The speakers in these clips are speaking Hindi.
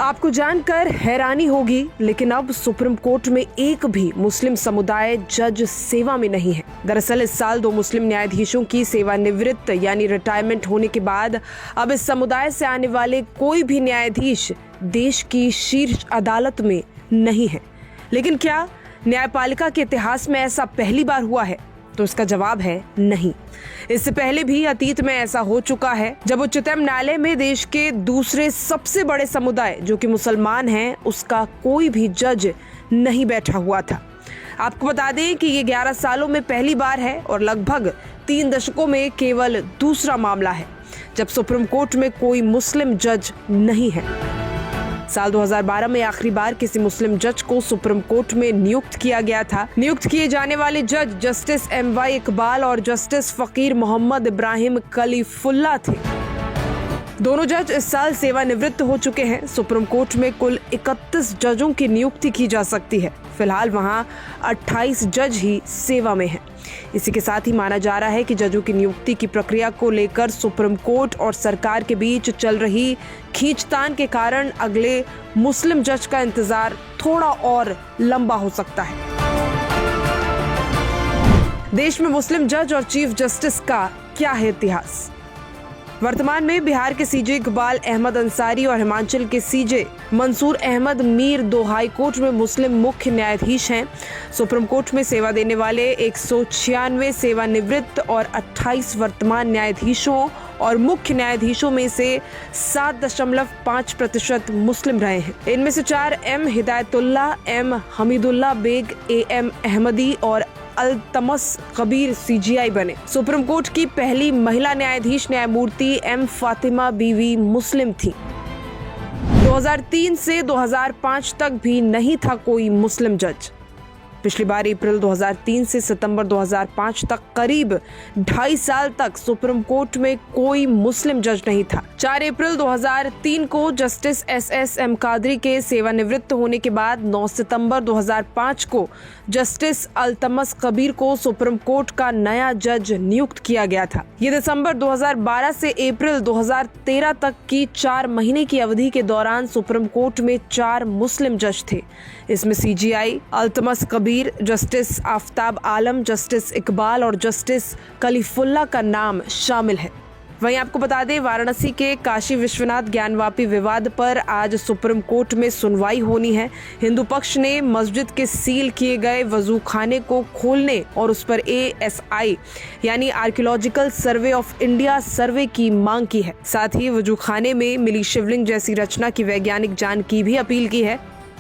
आपको जानकर हैरानी होगी, लेकिन अब सुप्रीम कोर्ट में एक भी मुस्लिम समुदाय जज सेवा में नहीं है। दरअसल इस साल 2 मुस्लिम न्यायाधीशों की सेवानिवृत्त यानी रिटायरमेंट होने के बाद अब इस समुदाय से आने वाले कोई भी न्यायाधीश देश की शीर्ष अदालत में नहीं है। लेकिन क्या न्यायपालिका के इतिहास में ऐसा पहली बार हुआ है? तो इसका जवाब है नहीं। इससे पहले भी अतीत में ऐसा हो चुका है जब उच्चतम न्यायालय में देश के दूसरे सबसे बड़े समुदाय जो कि मुसलमान हैं उसका कोई भी जज नहीं बैठा हुआ था। आपको बता दें कि ये 11 सालों में पहली बार है और लगभग 3 दशकों में केवल दूसरा मामला है जब सुप्रीम कोर्ट में कोई मुस्लिम जज नहीं है। साल 2012 में आखिरी बार किसी मुस्लिम जज को सुप्रीम कोर्ट में नियुक्त किया गया था। नियुक्त किए जाने वाले जज जस्टिस MY इकबाल और जस्टिस फकीर मोहम्मद इब्राहिम कलीफुल्ला थे। दोनों जज इस साल सेवानिवृत्त हो चुके हैं। सुप्रीम कोर्ट में कुल 31 जजों की नियुक्ति की जा सकती है। फिलहाल वहां 28 जज ही सेवा में हैं। इसी के साथ ही माना जा रहा है कि जजों की नियुक्ति की प्रक्रिया को लेकर सुप्रीम कोर्ट और सरकार के बीच चल रही खींचतान के कारण अगले मुस्लिम जज का इंतजार थोड़ा और लंबा हो सकता है। देश में मुस्लिम जज और चीफ जस्टिस का क्या है इतिहास? वर्तमान में बिहार के CJ इकबाल अहमद अंसारी और हिमाचल के CJ Mansoor Ahmad Mir 2 high court में मुस्लिम मुख्य न्यायाधीश हैं। सुप्रीम कोर्ट में सेवा देने वाले 196 सेवानिवृत्त और 28 वर्तमान न्यायाधीशों और मुख्य न्यायाधीशों में से 7.5% मुस्लिम रहे हैं। इनमें से 4 M Hidayatullah, M Hamidullah Beg, AM Ahmadi और अल्तमस कबीर CGI बने। सुप्रीम कोर्ट की पहली महिला न्यायाधीश न्यायमूर्ति M फातिमा बीवी मुस्लिम थी। 2003 से 2005 तक भी नहीं था कोई मुस्लिम जज। पिछली बार अप्रैल 2003 से सितंबर 2005 तक करीब 2.5 साल तक सुप्रीम कोर्ट में कोई मुस्लिम जज नहीं था। 4 अप्रैल 2003 को जस्टिस SSM कादरी के सेवानिवृत्त होने के बाद 9 सितंबर 2005 को जस्टिस अल्तमस कबीर को सुप्रीम कोर्ट का नया जज नियुक्त किया गया था। ये दिसंबर 2012 से अप्रैल 2013 तक की 4 महीने की अवधि के दौरान सुप्रीम कोर्ट में 4 मुस्लिम जज थे। इसमें CGI, अल्तमस कबीर, जस्टिस आफ्ताब आलम, जस्टिस इकबाल और जस्टिस कलीफुल्ला का नाम शामिल है। वहीं आपको बता दें, वाराणसी के काशी विश्वनाथ ज्ञानवापी विवाद पर आज सुप्रीम कोर्ट में सुनवाई होनी है। हिंदू पक्ष ने मस्जिद के सील किए गए वजू खाने को खोलने और उस पर ASI यानी आर्कियोलॉजिकल सर्वे ऑफ इंडिया सर्वे की मांग की है। साथ ही वजू खाने में मिली शिवलिंग जैसी रचना की वैज्ञानिक जांच की भी अपील की है।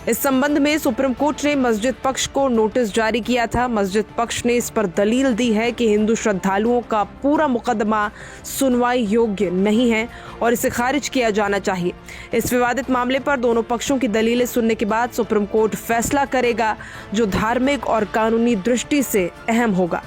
इस संबंध में सुप्रीम कोर्ट ने मस्जिद पक्ष को नोटिस जारी किया था। मस्जिद पक्ष ने इस पर दलील दी है कि हिंदू श्रद्धालुओं का पूरा मुकदमा सुनवाई योग्य नहीं है और इसे खारिज किया जाना चाहिए। इस विवादित मामले पर दोनों पक्षों की दलीलें सुनने के बाद सुप्रीम कोर्ट फैसला करेगा जो धार्मिक और कानूनी दृष्टि से अहम होगा।